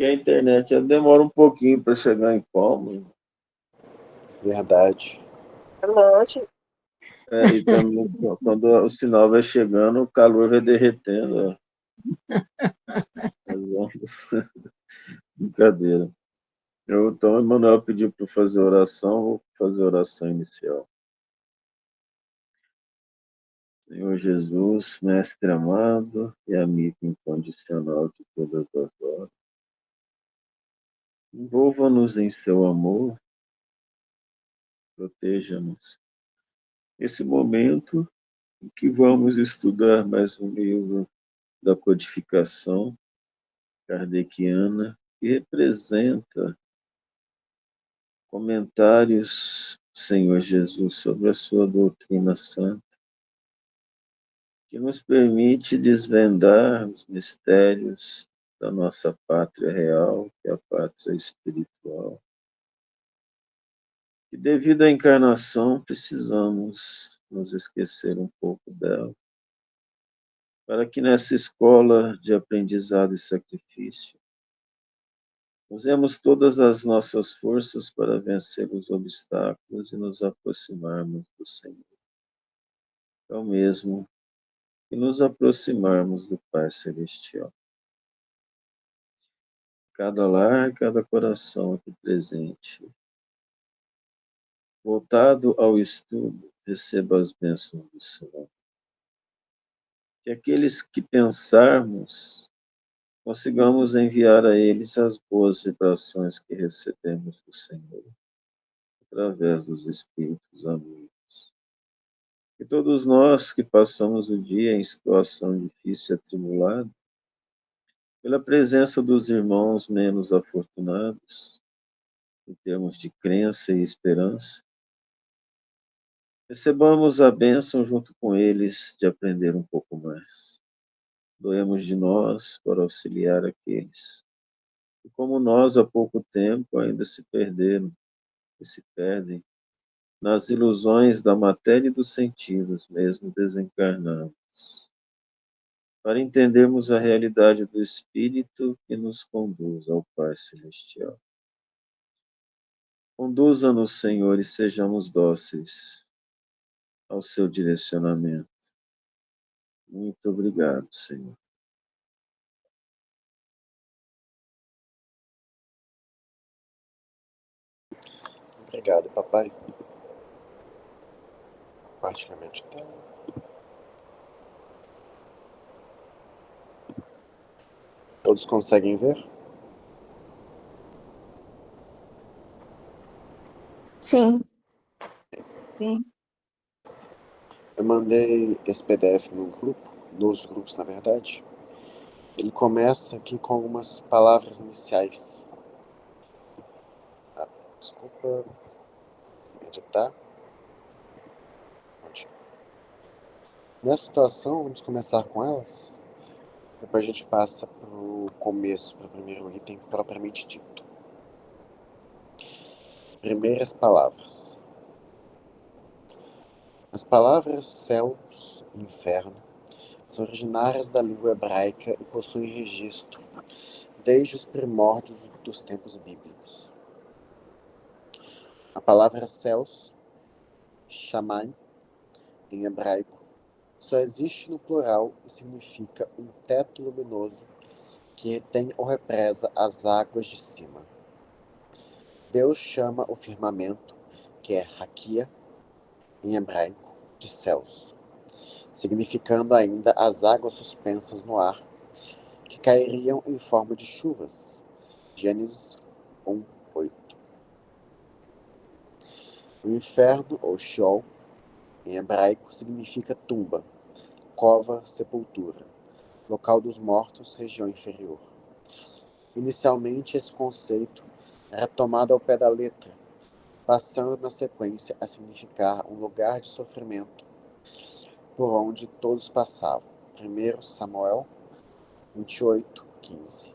que a internet ela demora um pouquinho para chegar em Palma. Verdade. Lógico. E também, quando o sinal vai chegando, o calor vai derretendo as ondas. Brincadeira. Então, o Emanuel pediu para fazer oração, vou fazer a oração inicial. Senhor Jesus, mestre amado e amigo incondicional de todas as horas, envolva-nos em seu amor, proteja-nos. Esse momento em que vamos estudar mais um livro da codificação kardeciana, que representa comentários, Senhor Jesus, sobre a sua doutrina santa, que nos permite desvendar os mistérios da nossa pátria real, que é a pátria espiritual. E devido à encarnação, precisamos nos esquecer um pouco dela, para que nessa escola de aprendizado e sacrifício, usemos todas as nossas forças para vencer os obstáculos e nos aproximarmos do Senhor. É o mesmo que nos aproximarmos do Pai Celestial. Cada lar, cada coração aqui presente, voltado ao estudo, receba as bênçãos do Senhor. Que aqueles que pensarmos, consigamos enviar a eles as boas vibrações que recebemos do Senhor, através dos Espíritos amigos. E todos nós que passamos o dia em situação difícil e atribulada, pela presença dos irmãos menos afortunados, em termos de crença e esperança, recebamos a bênção junto com eles de aprender um pouco mais. Doemos de nós para auxiliar aqueles que, como nós, há pouco tempo ainda se perderam e se perdem nas ilusões da matéria e dos sentidos, mesmo desencarnados, para entendermos a realidade do Espírito que nos conduz ao Pai Celestial. Conduza-nos, Senhor, e sejamos dóceis ao seu direcionamento. Muito obrigado, Senhor. Obrigado, papai. Praticamente tela. Todos conseguem ver? Sim. Sim. Eu mandei esse PDF no grupo, nos grupos, na verdade. Ele começa aqui com algumas palavras iniciais. Desculpa. Editar. Ótimo. Nessa situação, vamos começar com elas. Depois a gente passa para o começo, para o primeiro item propriamente dito. Primeiras palavras. As palavras céus e inferno são originárias da língua hebraica e possuem registro desde os primórdios dos tempos bíblicos. A palavra céus, shamayim, em hebraico, só existe no plural e significa um teto luminoso que retém ou represa as águas de cima. Deus chama o firmamento, que é raquia, em hebraico, de céus, significando ainda as águas suspensas no ar, que cairiam em forma de chuvas. Gênesis 1:8. O inferno, ou Sheol, em hebraico, significa tumba, cova, sepultura, local dos mortos, região inferior. Inicialmente, esse conceito era tomado ao pé da letra, passando na sequência a significar um lugar de sofrimento, por onde todos passavam. 1 Samuel 28:15.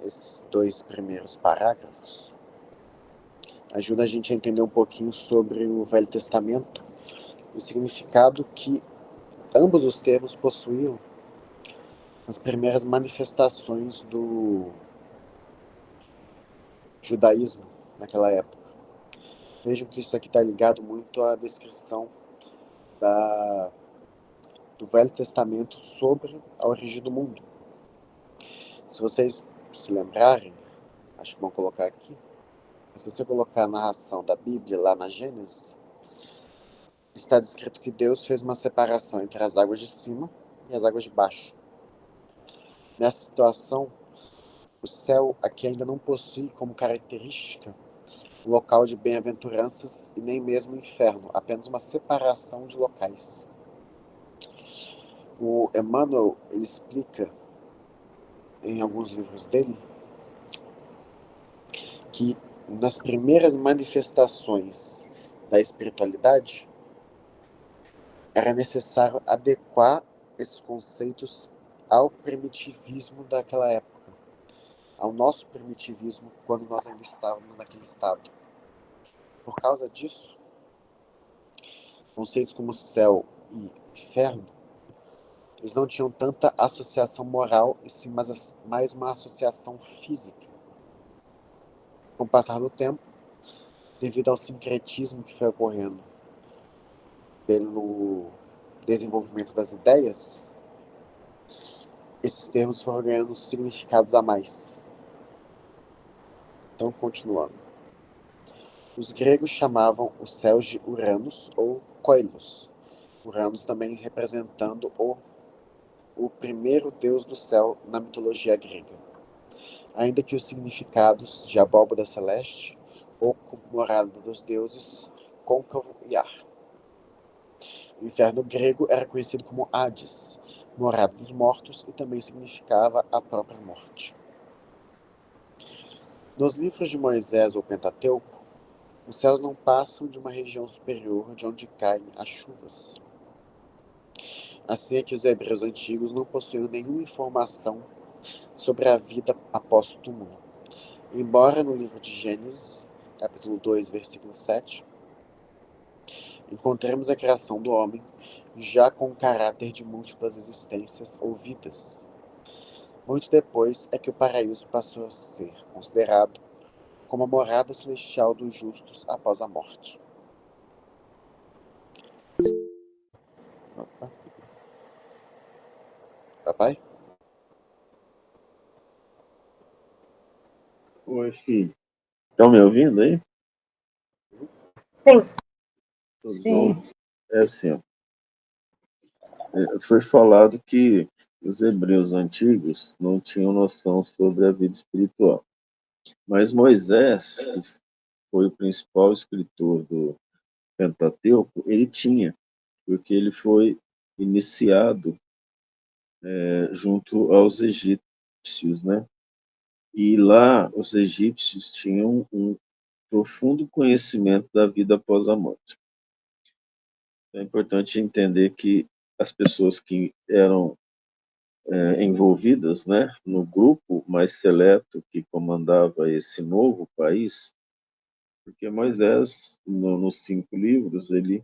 Esses dois primeiros parágrafos ajudam a gente a entender um pouquinho sobre o Velho Testamento, o significado que ambos os termos possuíam nas primeiras manifestações do judaísmo naquela época. Vejam que isso aqui está ligado muito à descrição do Velho Testamento sobre a origem do mundo. Se vocês se lembrarem, acho que vão colocar aqui, se você colocar a narração da Bíblia lá na Gênesis, está descrito que Deus fez uma separação entre as águas de cima e as águas de baixo. Nessa situação, o céu aqui ainda não possui como característica o local de bem-aventuranças e nem mesmo o inferno, apenas uma separação de locais. O Emmanuel, ele explica em alguns livros dele que nas primeiras manifestações da espiritualidade era necessário adequar esses conceitos ao primitivismo daquela época, ao nosso primitivismo quando nós ainda estávamos naquele estado. Por causa disso, conceitos como céu e inferno, eles não tinham tanta associação moral, e sim mais uma associação física. Com o passar do tempo, devido ao sincretismo que foi ocorrendo pelo desenvolvimento das ideias, esses termos foram ganhando significados a mais. Então, continuando. Os gregos chamavam os céus de Uranus ou Koilos. Uranus também representando o primeiro deus do céu na mitologia grega. Ainda que os significados de abóbora celeste ou morada dos deuses, côncavo e ar. O inferno grego era conhecido como Hades, morada dos mortos, e também significava a própria morte. Nos livros de Moisés ou Pentateuco, os céus não passam de uma região superior de onde caem as chuvas. Assim é que os hebreus antigos não possuíam nenhuma informação sobre a vida após o túmulo. Embora no livro de Gênesis, capítulo 2, versículo 7, encontremos a criação do homem já com o caráter de múltiplas existências ou vidas. Muito depois é que o paraíso passou a ser considerado como a morada celestial dos justos após a morte. Opa. Papai? Oi, filho. Estão me ouvindo aí? Sim. Todos Sim. ouvem? É assim, ó. Foi falado que os hebreus antigos não tinham noção sobre a vida espiritual. Mas Moisés, que foi o principal escritor do Pentateuco, ele tinha, porque ele foi iniciado junto aos egípcios, né? E lá os egípcios tinham um profundo conhecimento da vida após a morte. É importante entender que as pessoas que eram envolvidas, né, no grupo mais seleto que comandava esse novo país, porque Moisés, nos 5 livros, ele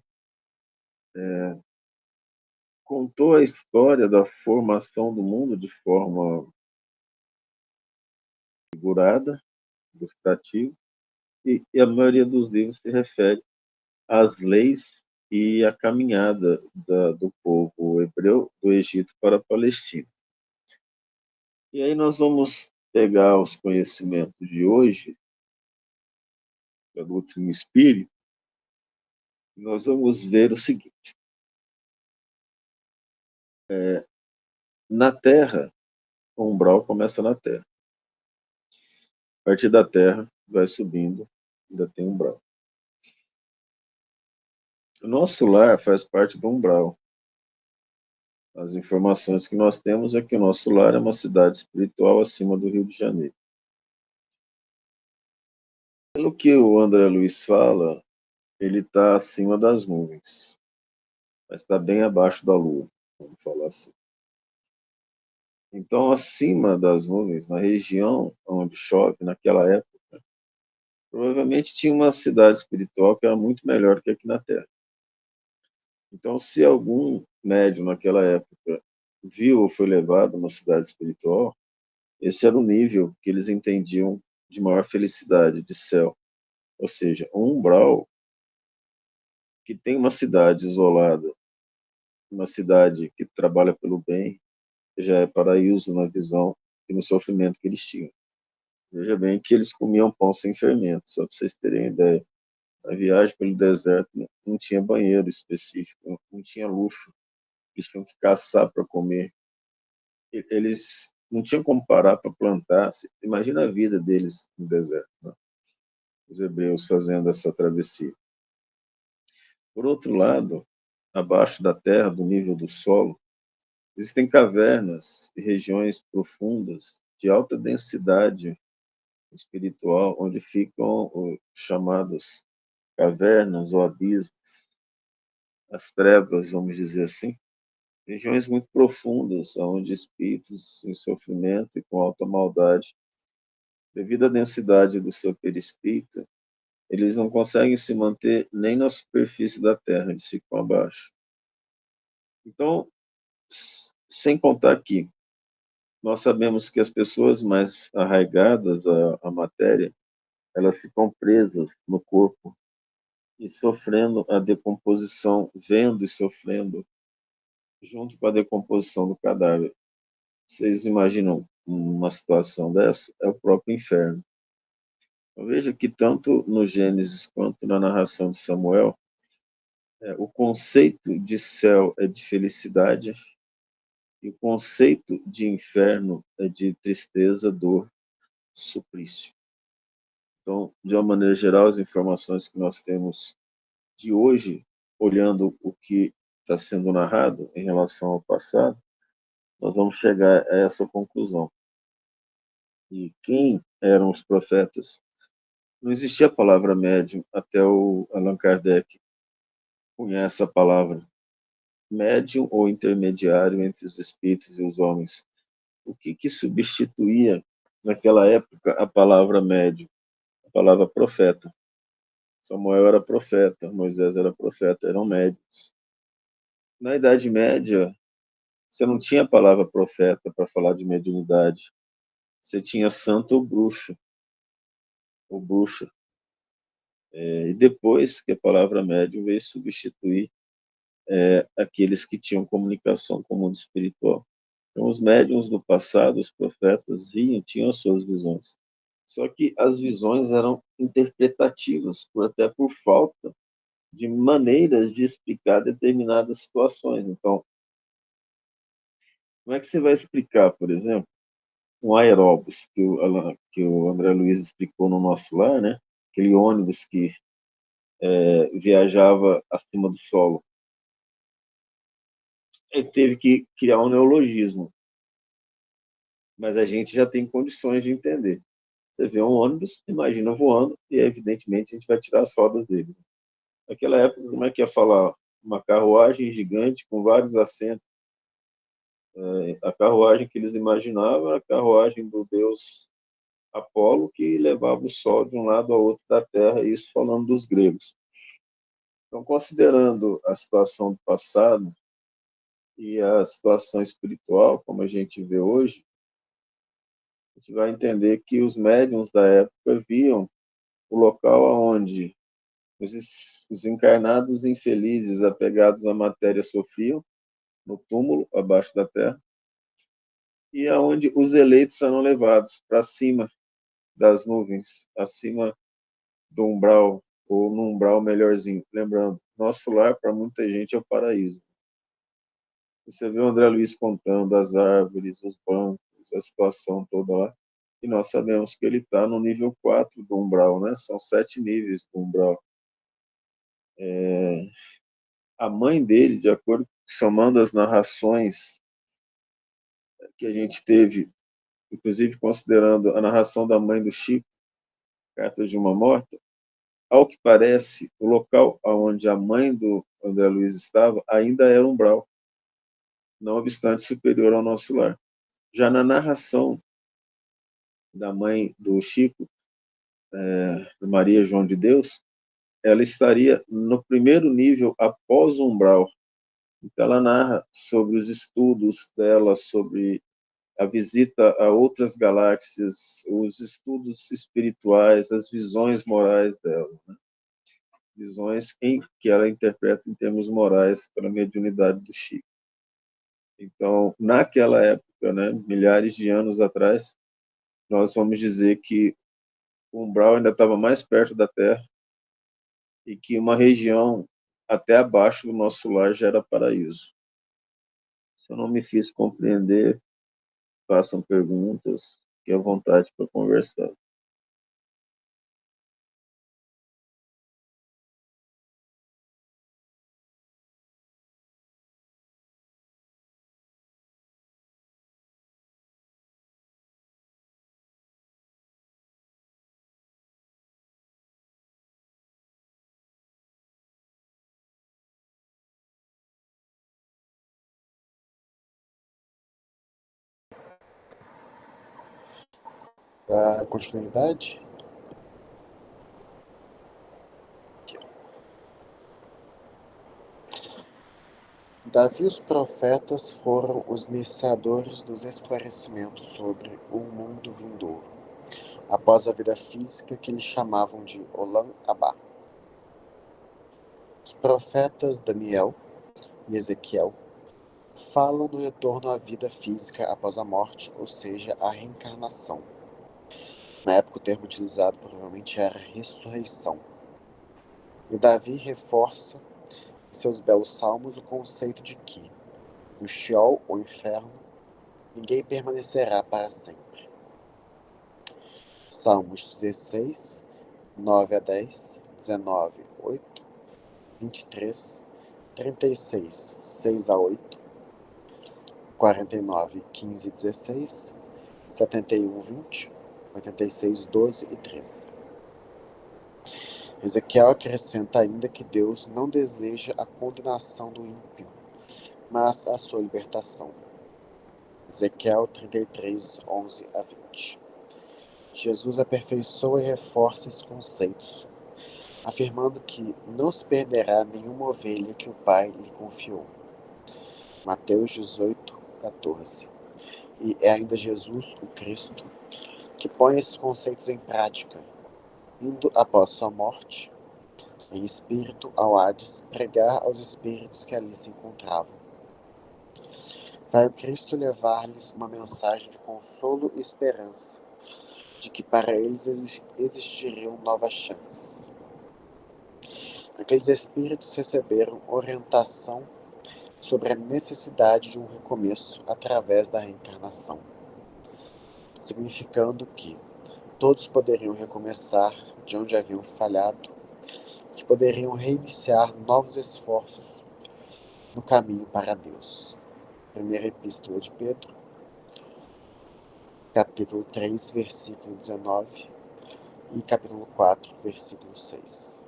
contou a história da formação do mundo de forma figurada, ilustrativa, e a maioria dos livros se refere às leis e à caminhada do povo hebreu do Egito para a Palestina. E aí nós vamos pegar os conhecimentos de hoje, da doutrina espírita, e nós vamos ver o seguinte: na Terra, o umbral começa na Terra. A partir da Terra, vai subindo, ainda tem umbral. O nosso lar faz parte do umbral. As informações que nós temos é que o nosso lar é uma cidade espiritual acima do Rio de Janeiro. Pelo que o André Luiz fala, ele está acima das nuvens, mas está bem abaixo da Lua, vamos falar assim. Então, acima das nuvens, na região onde chove, naquela época, provavelmente tinha uma cidade espiritual que era muito melhor que aqui na Terra. Então, se algum médium naquela época viu ou foi levado a uma cidade espiritual, esse era o nível que eles entendiam de maior felicidade, de céu. Ou seja, um umbral que tem uma cidade isolada, uma cidade que trabalha pelo bem, já é paraíso na visão e no sofrimento que eles tinham. Veja bem que eles comiam pão sem fermento, só para vocês terem ideia. A viagem pelo deserto não tinha banheiro específico, não tinha luxo, eles tinham que caçar para comer. Eles não tinham como parar para plantar. Imagina a vida deles no deserto, né? Os hebreus fazendo essa travessia. Por outro lado, abaixo da terra, do nível do solo, existem cavernas e regiões profundas de alta densidade espiritual, onde ficam os chamados cavernas ou abismos, as trevas, vamos dizer assim, regiões muito profundas, onde espíritos em sofrimento e com alta maldade, devido à densidade do seu perispírito, eles não conseguem se manter nem na superfície da Terra, eles ficam abaixo. Então, sem contar que nós sabemos que as pessoas mais arraigadas à matéria, elas ficam presas no corpo e sofrendo a decomposição, vendo e sofrendo junto com a decomposição do cadáver. Vocês imaginam uma situação dessa? É o próprio inferno. Eu vejo que tanto no Gênesis quanto na narração de Samuel, o conceito de céu é de felicidade e o conceito de inferno é de tristeza, dor, suplício. Então, de uma maneira geral, as informações que nós temos de hoje, olhando o que está sendo narrado em relação ao passado, nós vamos chegar a essa conclusão. E quem eram os profetas? Não existia a palavra médium até o Allan Kardec cunhar essa palavra. Médium ou intermediário entre os espíritos e os homens. O que substituía naquela época a palavra médium? A palavra profeta. Samuel era profeta, Moisés era profeta, eram médios. Na Idade Média, você não tinha a palavra profeta para falar de mediunidade. Você tinha santo ou bruxa. E depois que a palavra médium veio substituir aqueles que tinham comunicação com o mundo espiritual. Então, os médiuns do passado, os profetas, tinham as suas visões. Só que as visões eram interpretativas, até por falta de maneiras de explicar determinadas situações. Então, como é que você vai explicar, por exemplo, um aeróbus que o André Luiz explicou no nosso lar, né? Aquele ônibus que viajava acima do solo. Ele teve que criar um neologismo, mas a gente já tem condições de entender. Você vê um ônibus, imagina voando, e evidentemente a gente vai tirar as rodas dele. Naquela época, como é que ia falar? Uma carruagem gigante com vários assentos. A carruagem que eles imaginavam era a carruagem do deus Apolo, que levava o sol de um lado ao outro da Terra, isso falando dos gregos. Então, considerando a situação do passado e a situação espiritual, como a gente vê hoje, a gente vai entender que os médiuns da época viam o local onde os encarnados infelizes apegados à matéria sofriam, no túmulo, abaixo da terra, e aonde os eleitos eram levados para cima das nuvens, acima do umbral, ou num umbral melhorzinho. Lembrando, nosso lar, para muita gente, é o paraíso. Você vê o André Luiz contando as árvores, os bancos, a situação toda lá, e nós sabemos que ele está no nível 4 do umbral, né? São 7 níveis do umbral. A mãe dele, de acordo somando as narrações que a gente teve, inclusive considerando a narração da mãe do Chico, Cartas de uma Morta, ao que parece, o local onde a mãe do André Luiz estava ainda era umbral, não obstante superior ao nosso lar. Já na narração da mãe do Chico, Maria João de Deus, ela estaria no primeiro nível após o umbral. Então, ela narra sobre os estudos dela, sobre a visita a outras galáxias, os estudos espirituais, as visões morais dela, né? Visões que ela interpreta em termos morais pela mediunidade do Chico. Então, naquela época, né, milhares de anos atrás, nós vamos dizer que o umbral ainda estava mais perto da Terra e que uma região até abaixo do nosso lar já era paraíso. Se eu não me fiz compreender, façam perguntas, fique à vontade para conversar. A continuidade. Davi e os profetas foram os iniciadores dos esclarecimentos sobre o mundo vindouro, após a vida física que eles chamavam de Olam Abá. Os profetas Daniel e Ezequiel falam do retorno à vida física após a morte, ou seja, a reencarnação. Na época, o termo utilizado provavelmente era ressurreição. E Davi reforça em seus belos salmos o conceito de que, no Sheol ou inferno, ninguém permanecerá para sempre. Salmos 16, 9 a 10, 19, 8, 23, 36, 6 a 8, 49, 15 e 16, 71, 20, 86, 12 e 13. Ezequiel acrescenta ainda que Deus não deseja a condenação do ímpio, mas a sua libertação. Ezequiel 33, 11 a 20. Jesus aperfeiçoa e reforça esses conceitos, afirmando que não se perderá nenhuma ovelha que o Pai lhe confiou. Mateus 18, 14. E é ainda Jesus, o Cristo, que põe esses conceitos em prática, indo após sua morte, em espírito ao Hades, pregar aos espíritos que ali se encontravam. Vai o Cristo levar-lhes uma mensagem de consolo e esperança, de que para eles existiriam novas chances. Aqueles espíritos receberam orientação sobre a necessidade de um recomeço através da reencarnação, significando que todos poderiam recomeçar de onde haviam falhado, que poderiam reiniciar novos esforços no caminho para Deus. Primeira Epístola de Pedro, capítulo 3, versículo 19 e capítulo 4, versículo 6.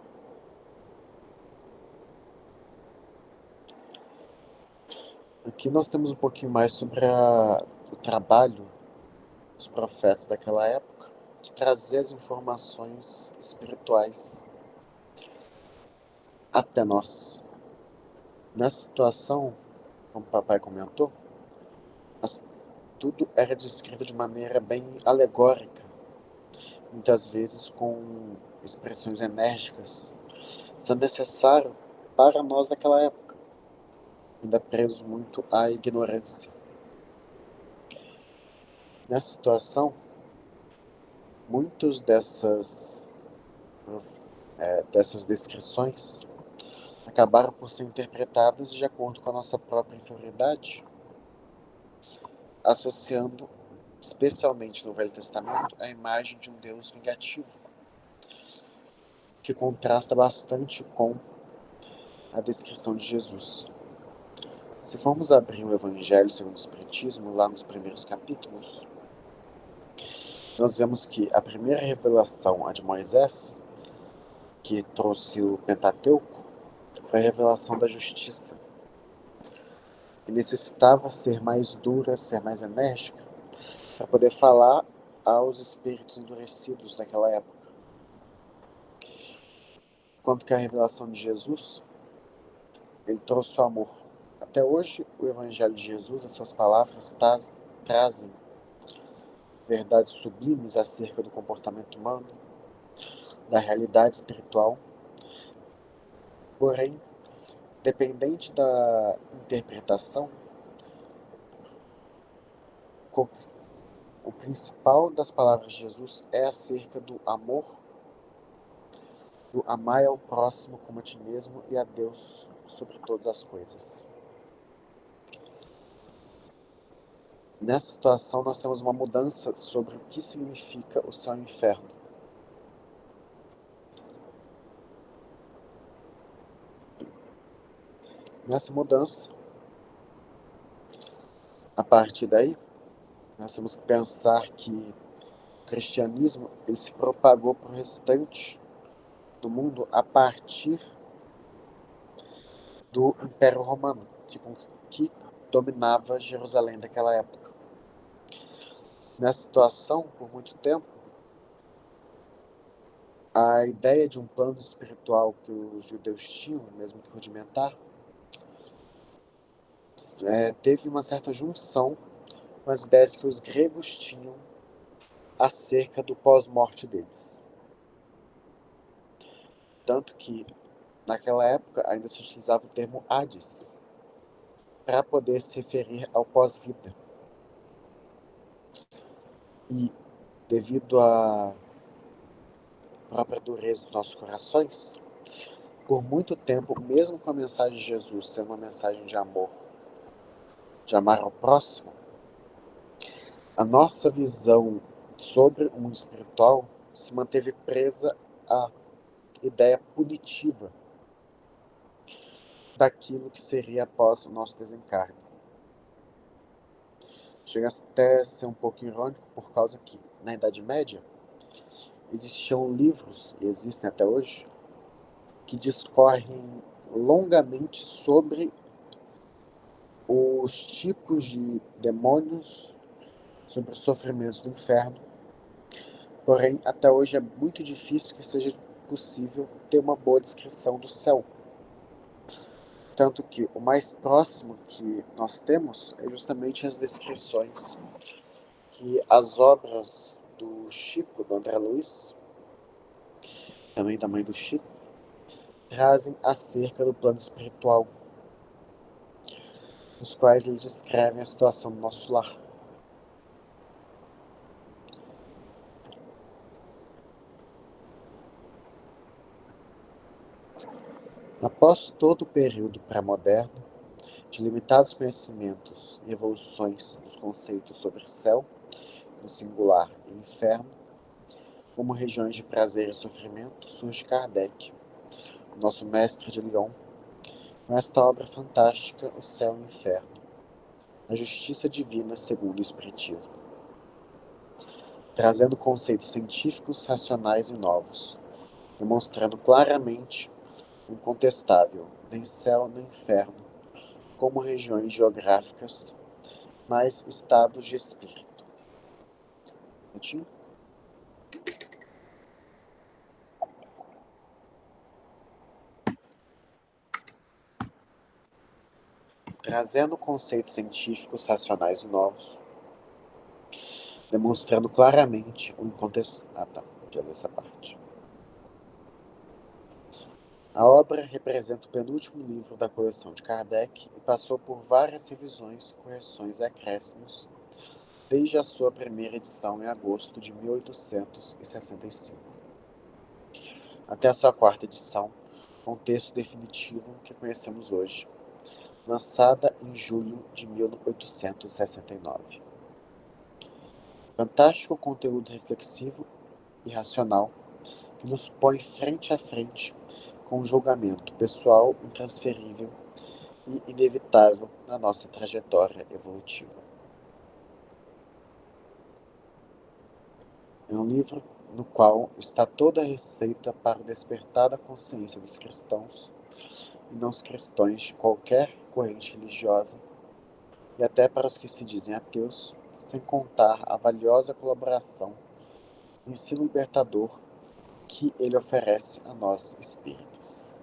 Aqui nós temos um pouquinho mais sobre o trabalho dos profetas daquela época, de trazer as informações espirituais até nós. Nessa situação, como o papai comentou, tudo era descrito de maneira bem alegórica, muitas vezes com expressões enérgicas, sendo necessário para nós daquela época, ainda presos muito à ignorância. Nessa situação, muitas dessas descrições acabaram por ser interpretadas de acordo com a nossa própria inferioridade, associando, especialmente no Velho Testamento, a imagem de um Deus vingativo, que contrasta bastante com a descrição de Jesus. Se formos abrir o Evangelho segundo o Espiritismo, lá nos primeiros capítulos, nós vemos que a primeira revelação, a de Moisés, que trouxe o Pentateuco, foi a revelação da justiça. E necessitava ser mais dura, ser mais enérgica, para poder falar aos espíritos endurecidos daquela época. Quanto que a revelação de Jesus, ele trouxe o amor, Até hoje, o Evangelho de Jesus e suas palavras trazem verdades sublimes acerca do comportamento humano, da realidade espiritual. Porém, dependente da interpretação, o principal das palavras de Jesus é acerca do amor, do amar ao próximo como a ti mesmo e a Deus sobre todas as coisas. Nessa situação, nós temos uma mudança sobre o que significa o céu e o inferno. Nessa mudança, a partir daí, nós temos que pensar que o cristianismo ele se propagou para o restante do mundo a partir do Império Romano, que dominava Jerusalém naquela época. Nessa situação, por muito tempo, a ideia de um plano espiritual que os judeus tinham, mesmo que rudimentar, teve uma certa junção com as ideias que os gregos tinham acerca do pós-morte deles. Tanto que, naquela época, ainda se utilizava o termo Hades para poder se referir ao pós-vida. E, devido à própria dureza dos nossos corações, por muito tempo, mesmo com a mensagem de Jesus sendo uma mensagem de amor, de amar ao próximo, a nossa visão sobre o mundo espiritual se manteve presa à ideia punitiva daquilo que seria após o nosso desencarne. Chega até a ser um pouco irônico por causa que, na Idade Média, existiam livros, e existem até hoje, que discorrem longamente sobre os tipos de demônios, sobre os sofrimentos do inferno. Porém, até hoje é muito difícil que seja possível ter uma boa descrição do céu. Tanto que o mais próximo que nós temos é justamente as descrições que as obras do Chico, do André Luiz, também da mãe do Chico, trazem acerca do plano espiritual, nos quais eles descrevem a situação do nosso lar. Após todo o período pré-moderno, de limitados conhecimentos e evoluções dos conceitos sobre céu, no singular e inferno, como regiões de prazer e sofrimento, surge Kardec, o nosso mestre de Lyon, com esta obra fantástica, O Céu e o Inferno, a justiça divina segundo o Espiritismo, trazendo conceitos científicos, racionais e novos, demonstrando claramente o incontestável, nem céu nem inferno, como regiões geográficas, mas estados de espírito. Trazendo conceitos científicos, racionais e novos, demonstrando claramente o incontestável. Já vi essa parte. A obra representa o penúltimo livro da coleção de Kardec e passou por várias revisões, correções e acréscimos desde a sua primeira edição em agosto de 1865, até a sua quarta edição, com o texto definitivo que conhecemos hoje, lançada em julho de 1869. Fantástico conteúdo reflexivo e racional que nos põe frente a frente com um julgamento pessoal intransferível e inevitável na nossa trajetória evolutiva. É um livro no qual está toda a receita para o despertar da consciência dos cristãos e não os cristãos de qualquer corrente religiosa, e até para os que se dizem ateus, sem contar a valiosa colaboração no ensino libertador que ele oferece a nós espíritas.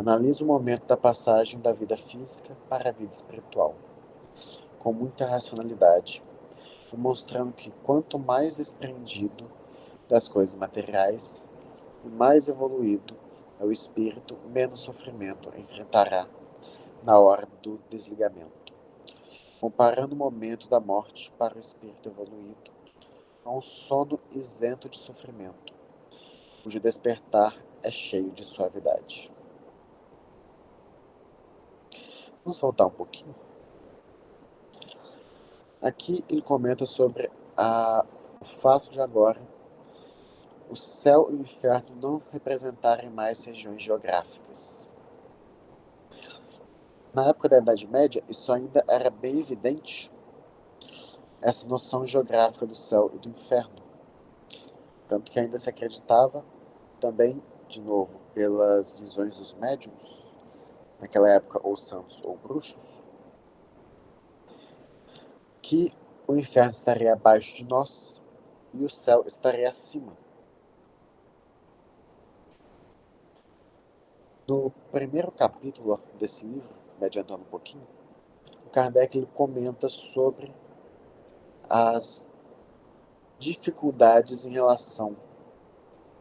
Analisa o momento da passagem da vida física para a vida espiritual, com muita racionalidade, demonstrando que quanto mais desprendido das coisas materiais e mais evoluído é o espírito, menos sofrimento enfrentará na hora do desligamento. Comparando o momento da morte para o espírito evoluído a um sono isento de sofrimento, cujo despertar é cheio de suavidade. Vamos voltar um pouquinho. Aqui ele comenta sobre o fato de agora o céu e o inferno não representarem mais regiões geográficas. Na época da Idade Média, isso ainda era bem evidente, essa noção geográfica do céu e do inferno. Tanto que ainda se acreditava, também, de novo, pelas visões dos médiuns, naquela época, ou santos ou bruxos, que o inferno estaria abaixo de nós e o céu estaria acima. No primeiro capítulo desse livro, me adiantando um pouquinho, o Kardec ele comenta sobre as dificuldades em relação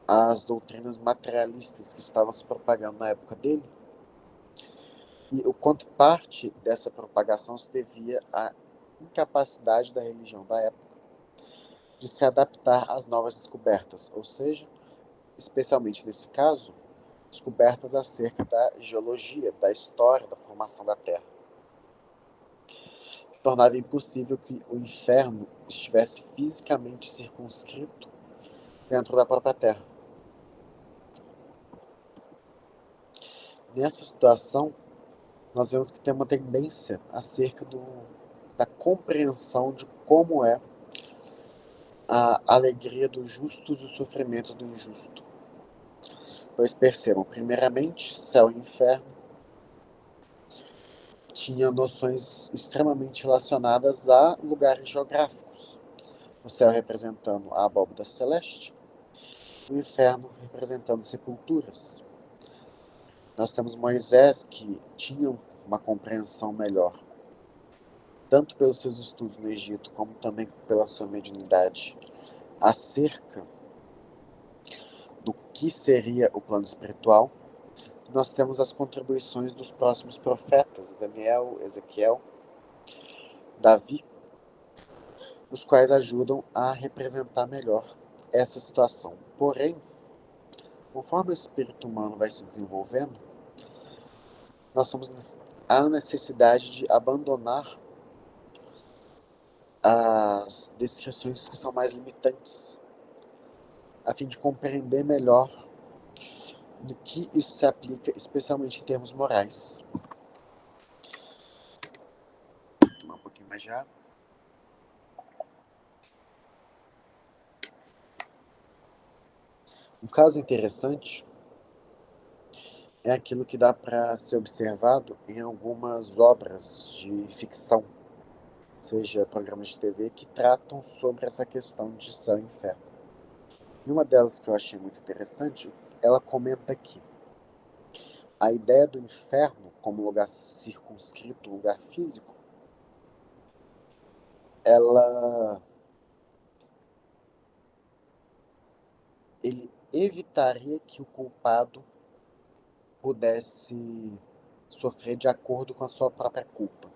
às doutrinas materialistas que estavam se propagando na época dele e o quanto parte dessa propagação se devia à incapacidade da religião da época de se adaptar às novas descobertas, ou seja, especialmente nesse caso, descobertas acerca da geologia, da história, da formação da Terra. Tornava impossível que o inferno estivesse fisicamente circunscrito dentro da própria Terra. Nessa situação, nós vemos que tem uma tendência acerca da compreensão de como é a alegria dos justos e o sofrimento do injusto. Pois percebam, primeiramente, céu e inferno tinham noções extremamente relacionadas a lugares geográficos. O céu representando a abóbora celeste, o inferno representando sepulturas. Nós temos Moisés, que tinha uma compreensão melhor, tanto pelos seus estudos no Egito, como também pela sua mediunidade, acerca do que seria o plano espiritual. Nós temos as contribuições dos próximos profetas, Daniel, Ezequiel, Davi, os quais ajudam a representar melhor essa situação. Porém, conforme o espírito humano vai se desenvolvendo, nós há a necessidade de abandonar as descrições que são mais limitantes, a fim de compreender melhor no que isso se aplica, especialmente em termos morais. Vou tomar um pouquinho mais de água. Um caso interessante é aquilo que dá para ser observado em algumas obras de ficção, seja programas de TV que tratam sobre essa questão de céu e inferno. E uma delas que eu achei muito interessante, ela comenta que a ideia do inferno como lugar circunscrito, lugar físico, ele evitaria que o culpado pudesse sofrer de acordo com a sua própria culpa.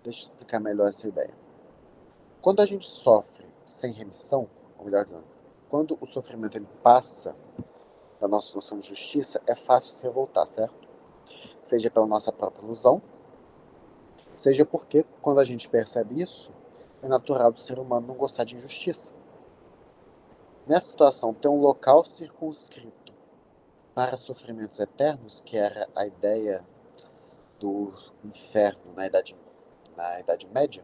Deixa eu explicar melhor essa ideia. Quando a gente sofre sem remissão, ou melhor dizendo, quando o sofrimento ele passa da nossa noção de justiça, é fácil se revoltar, certo? Seja pela nossa própria ilusão, seja porque, quando a gente percebe isso, é natural do ser humano não gostar de injustiça. Nessa situação, ter um local circunscrito para sofrimentos eternos, que era a ideia do inferno na Idade Média,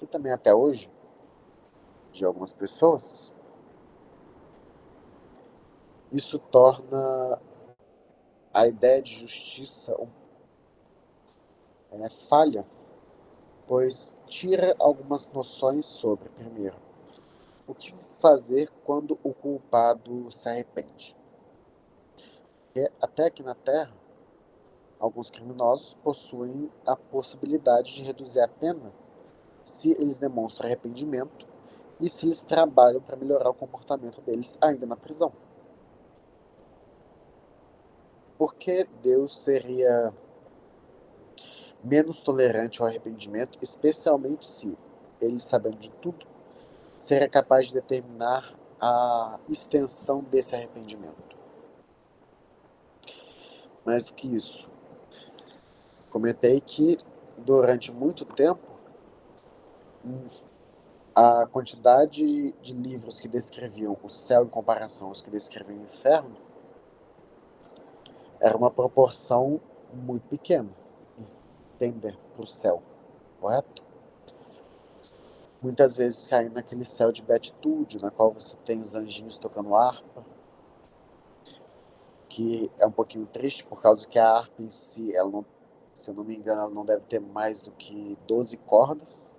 e também até hoje, de algumas pessoas, isso torna a ideia de justiça falha, pois tira algumas noções sobre, primeiro, o que fazer quando o culpado se arrepende. Porque até aqui na Terra, alguns criminosos possuem a possibilidade de reduzir a pena se eles demonstram arrependimento e se eles trabalham para melhorar o comportamento deles ainda na prisão. Por que Deus seria menos tolerante ao arrependimento, especialmente se ele, sabendo de tudo, seria capaz de determinar a extensão desse arrependimento? Mais do que isso, comentei que durante muito tempo a quantidade de livros que descreviam o céu em comparação aos que descreviam o inferno era uma proporção muito pequena, entender, para o céu, correto? Muitas vezes caindo naquele céu de beatitude, na qual você tem os anjinhos tocando harpa, que é um pouquinho triste por causa que a harpa em si, ela não, se eu não me engano, ela não deve ter mais do que 12 cordas,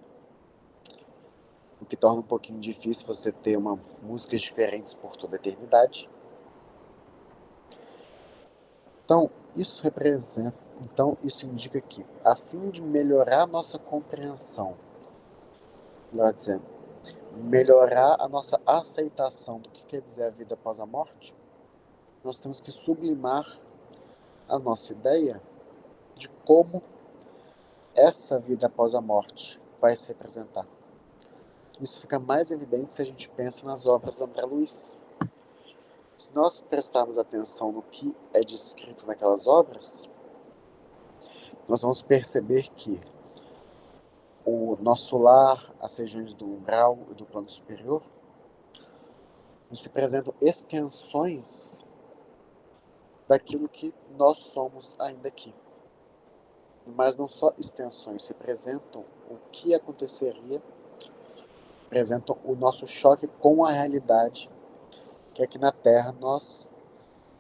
o que torna um pouquinho difícil você ter músicas diferentes por toda a eternidade. Então, isso indica que, a fim de melhorar a nossa compreensão, melhor dizendo, melhorar a nossa aceitação do que quer dizer a vida após a morte, nós temos que sublimar a nossa ideia de como essa vida após a morte vai se representar. Isso fica mais evidente se a gente pensa nas obras do André Luiz. Se nós prestarmos atenção no que é descrito naquelas obras, nós vamos perceber que o nosso lar, as regiões do umbral e do plano superior, nos representam extensões daquilo que nós somos ainda aqui. Mas não só extensões, representam o que aconteceria, representam o nosso choque com a realidade, que aqui na Terra nós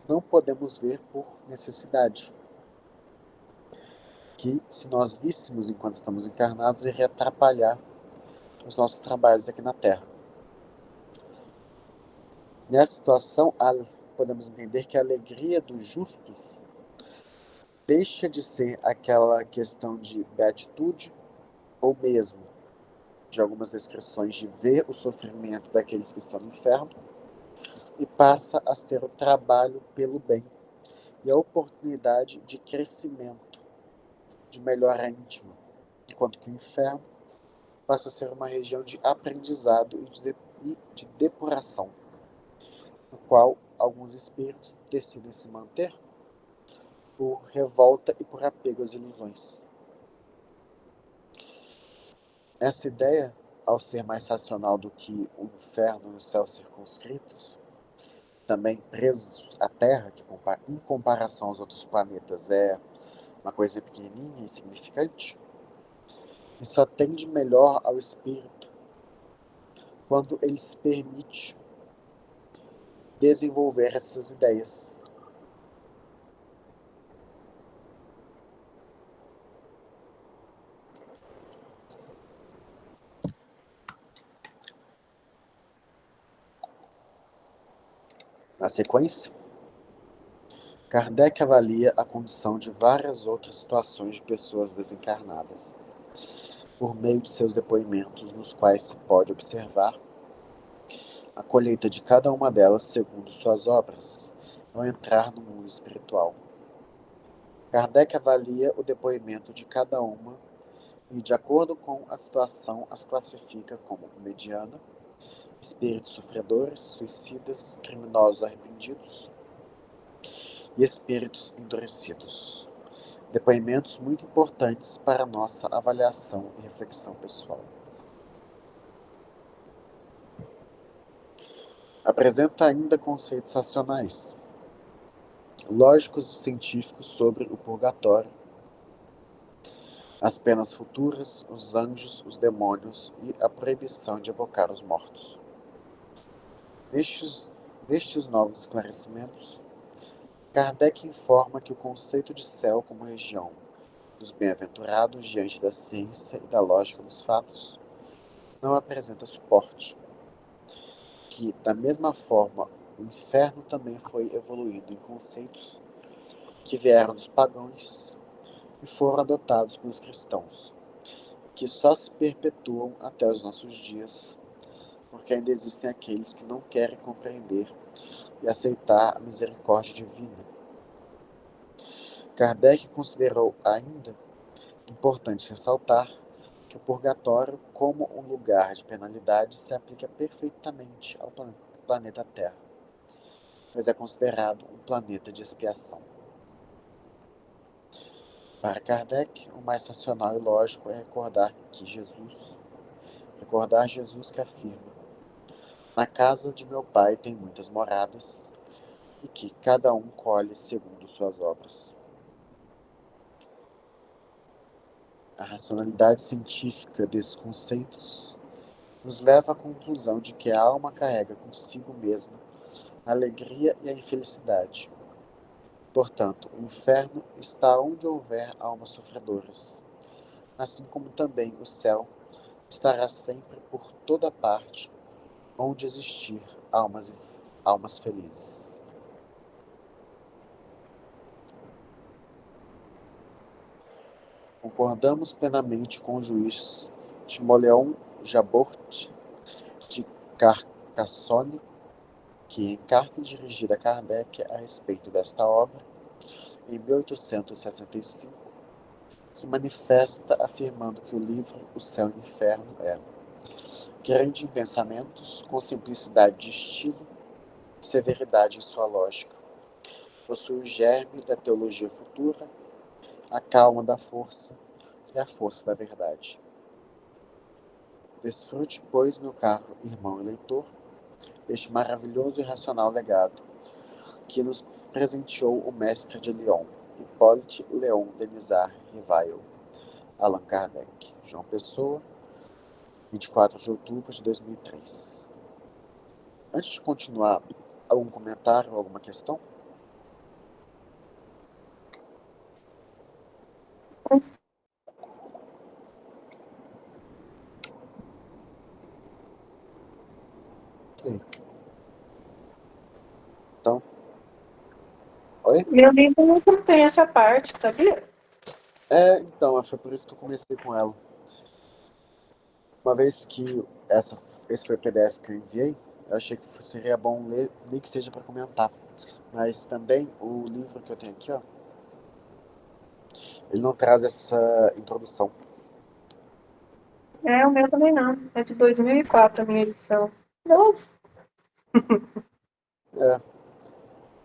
não podemos ver por necessidade. Que se nós víssemos enquanto estamos encarnados, iria atrapalhar os nossos trabalhos aqui na Terra. Nessa situação, podemos entender que a alegria dos justos deixa de ser aquela questão de beatitude, ou mesmo de algumas descrições de ver o sofrimento daqueles que estão no inferno, e passa a ser o trabalho pelo bem e a oportunidade de crescimento, de melhora íntima, enquanto que o inferno passa a ser uma região de aprendizado e de depuração, no qual alguns espíritos decidem se manter por revolta e por apego às ilusões. Essa ideia, ao ser mais racional do que o inferno e o céu circunscritos, também presos à Terra, que em comparação aos outros planetas é uma coisa pequenininha e insignificante, isso atende melhor ao espírito quando ele se permite desenvolver essas ideias. Na sequência, Kardec avalia a condição de várias outras situações de pessoas desencarnadas, por meio de seus depoimentos, nos quais se pode observar a colheita de cada uma delas segundo suas obras, ao entrar no mundo espiritual. Kardec avalia o depoimento de cada uma e, de acordo com a situação, as classifica como mediana, espíritos sofredores, suicidas, criminosos arrependidos e espíritos endurecidos. Depoimentos muito importantes para a nossa avaliação e reflexão pessoal. Apresenta ainda conceitos racionais, lógicos e científicos sobre o purgatório, as penas futuras, os anjos, os demônios e a proibição de evocar os mortos. Nestes novos esclarecimentos, Kardec informa que o conceito de céu como região dos bem-aventurados diante da ciência e da lógica dos fatos não apresenta suporte, que, da mesma forma, o inferno também foi evoluindo em conceitos que vieram dos pagãos e foram adotados pelos cristãos, que só se perpetuam até os nossos dias, porque ainda existem aqueles que não querem compreender e aceitar a misericórdia divina. Kardec considerou ainda importante ressaltar que o purgatório, como um lugar de penalidade, se aplica perfeitamente ao planeta Terra, pois é considerado um planeta de expiação. Para Kardec, o mais racional e lógico é recordar Jesus que afirma: na casa de meu pai tem muitas moradas, e que cada um colhe segundo suas obras. A racionalidade científica desses conceitos nos leva à conclusão de que a alma carrega consigo mesma a alegria e a infelicidade. Portanto, o inferno está onde houver almas sofredoras, assim como também o céu estará sempre por toda parte onde existir almas felizes. Concordamos plenamente com o juiz Timoleon Jabort de Carcassonne, que, em carta dirigida a Kardec a respeito desta obra, em 1865, se manifesta afirmando que o livro O Céu e o Inferno é grande em pensamentos, com simplicidade de estilo e severidade em sua lógica. Possui o germe da teologia futura, a calma da força e a força da verdade. Desfrute, pois, meu caro irmão e leitor, deste maravilhoso e racional legado que nos presenteou o mestre de Lyon, Hippolyte Léon Denisard Rivail, Allan Kardec, João Pessoa, 24 de outubro de 2003. Antes de continuar, algum comentário ou alguma questão? Sim. Então, oi? Meu livro não contém essa parte, sabia? Então, foi por isso que eu comecei com ela. Uma vez que esse foi o PDF que eu enviei, eu achei que seria bom ler, nem que seja para comentar. Mas também o livro que eu tenho aqui, ó, ele não traz essa introdução. O meu também não. É de 2004 a minha edição. Nossa.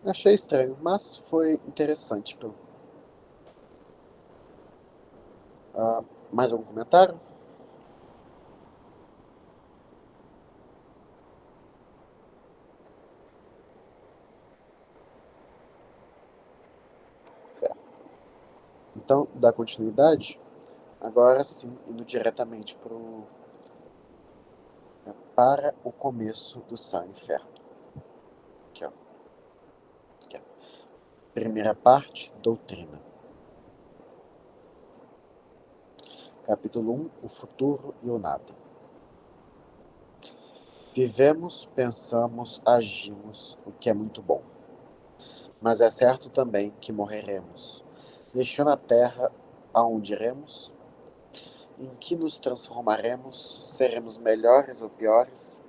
Achei estranho, mas foi interessante. Mais algum comentário? Certo. Então, dá continuidade. Agora sim, indo diretamente para o começo do Céu e Inferno. Aqui, ó. Aqui, ó. Primeira parte, doutrina. Capítulo 1, o futuro e o nada. Vivemos, pensamos, agimos, o que é muito bom. Mas é certo também que morreremos, deixando a terra aonde iremos, em que nos transformaremos, seremos melhores ou piores,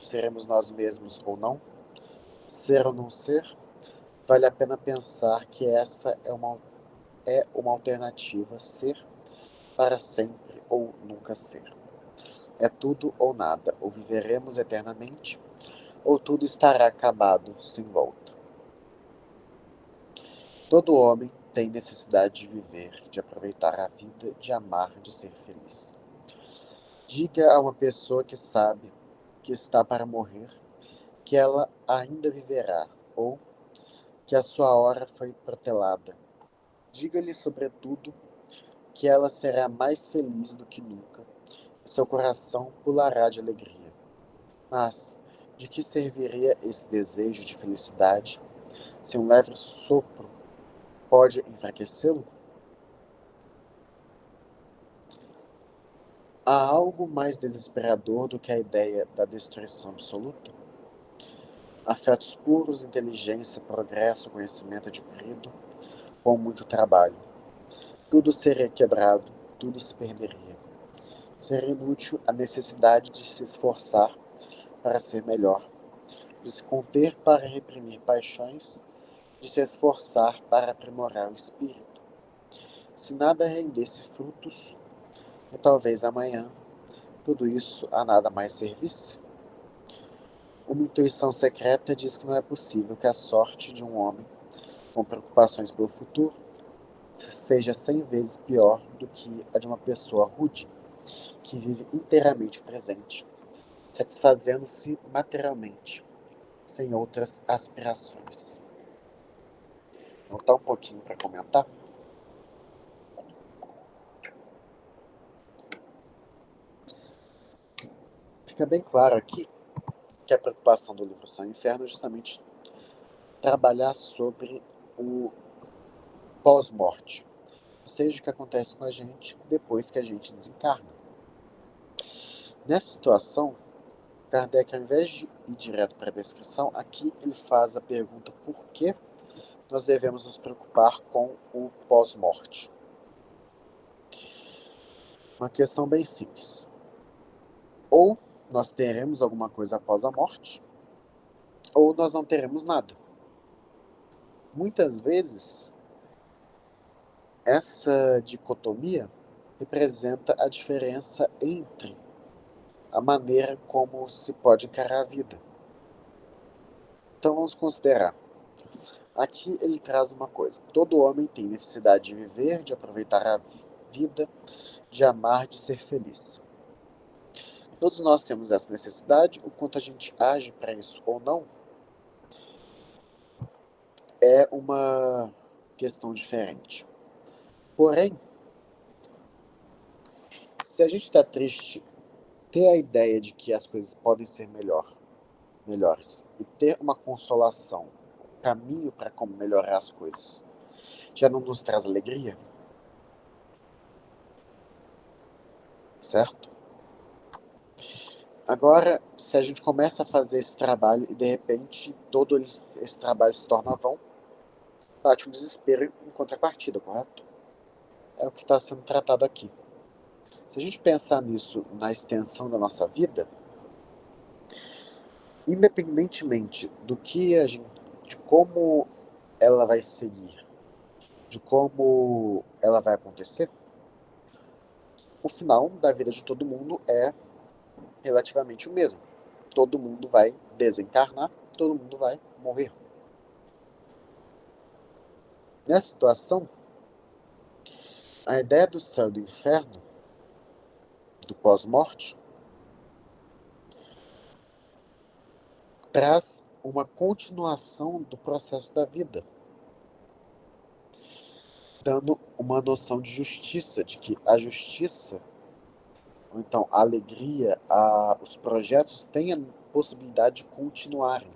seremos nós mesmos ou não, ser ou não ser, vale a pena pensar que essa é uma alternativa, ser para sempre ou nunca ser. É tudo ou nada, ou viveremos eternamente, ou tudo estará acabado, sem volta. Todo homem tem necessidade de viver, de aproveitar a vida, de amar, de ser feliz. Diga a uma pessoa que sabe que está para morrer que ela ainda viverá, ou que a sua hora foi protelada. Diga-lhe, sobretudo, que ela será mais feliz do que nunca, e seu coração pulará de alegria. Mas de que serviria esse desejo de felicidade se um leve sopro pode enfraquecê-lo? Há algo mais desesperador do que a ideia da destruição absoluta? Afetos puros, inteligência, progresso, conhecimento adquirido, com muito trabalho. Tudo seria quebrado, tudo se perderia. Seria inútil a necessidade de se esforçar para ser melhor, de se conter para reprimir paixões, de se esforçar para aprimorar o espírito. Se nada rendesse frutos, e talvez amanhã tudo isso a nada mais servisse. Uma intuição secreta diz que não é possível que a sorte de um homem com preocupações pelo futuro seja 100 vezes pior do que a de uma pessoa rude, que vive inteiramente o presente, satisfazendo-se materialmente, sem outras aspirações. Voltar um pouquinho para comentar. Fica bem claro aqui que a preocupação do livro Céu e Inferno é justamente trabalhar sobre o pós-morte, ou seja, o que acontece com a gente depois que a gente desencarna. Nessa situação, Kardec, ao invés de ir direto para a descrição, aqui ele faz a pergunta por que nós devemos nos preocupar com o pós-morte. Uma questão bem simples. Ou nós teremos alguma coisa após a morte, ou nós não teremos nada. Muitas vezes, essa dicotomia representa a diferença entre a maneira como se pode encarar a vida. Então vamos considerar. Aqui ele traz uma coisa. Todo homem tem necessidade de viver, de aproveitar a vida, de amar, de ser feliz. Todos nós temos essa necessidade. O quanto a gente age para isso ou não é uma questão diferente. Porém, se a gente está triste, ter a ideia de que as coisas podem ser melhores e ter uma consolação, um caminho para como melhorar as coisas, já não nos traz alegria? Certo? Agora, se a gente começa a fazer esse trabalho e de repente todo esse trabalho se torna vão, bate um desespero em contrapartida, correto? É o que está sendo tratado aqui. Se a gente pensar nisso na extensão da nossa vida, independentemente do que a gente, de como ela vai seguir, de como ela vai acontecer, o final da vida de todo mundo é relativamente o mesmo. Todo mundo vai desencarnar, todo mundo vai morrer. Nessa situação, a ideia do céu e do inferno, do pós-morte, traz uma continuação do processo da vida, dando uma noção de justiça, de que a justiça, ou então a alegria, os projetos têm a possibilidade de continuarem.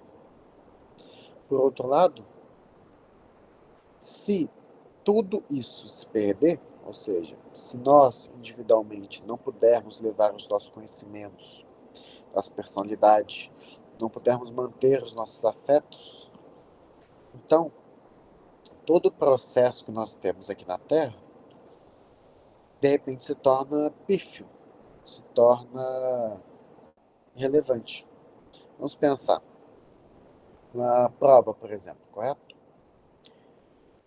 Por outro lado, se tudo isso se perder, ou seja, se nós individualmente não pudermos levar os nossos conhecimentos, nossa personalidade, não pudermos manter os nossos afetos, então todo o processo que nós temos aqui na Terra, de repente se torna pífio, se torna irrelevante. Vamos pensar na prova, por exemplo, correto?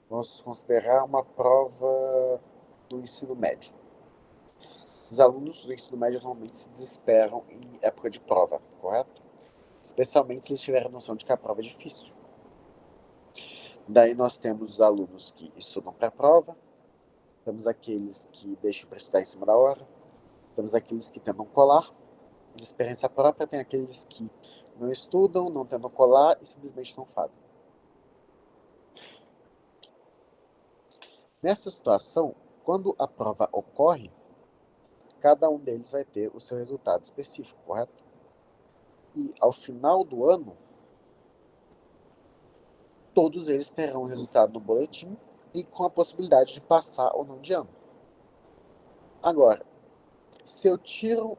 Vamos considerar uma prova do ensino médio. Os alunos do ensino médio normalmente se desesperam em época de prova, correto? Especialmente se eles tiverem noção de que a prova é difícil. Daí nós temos os alunos que estudam para a prova, temos aqueles que deixam para estudar em cima da hora, temos aqueles que tentam colar, de experiência própria, tem aqueles que não estudam, não tentam colar e simplesmente não fazem. Nessa situação, quando a prova ocorre, cada um deles vai ter o seu resultado específico, correto? E ao final do ano, todos eles terão o resultado no boletim e com a possibilidade de passar ou não de ano. Agora, se eu tiro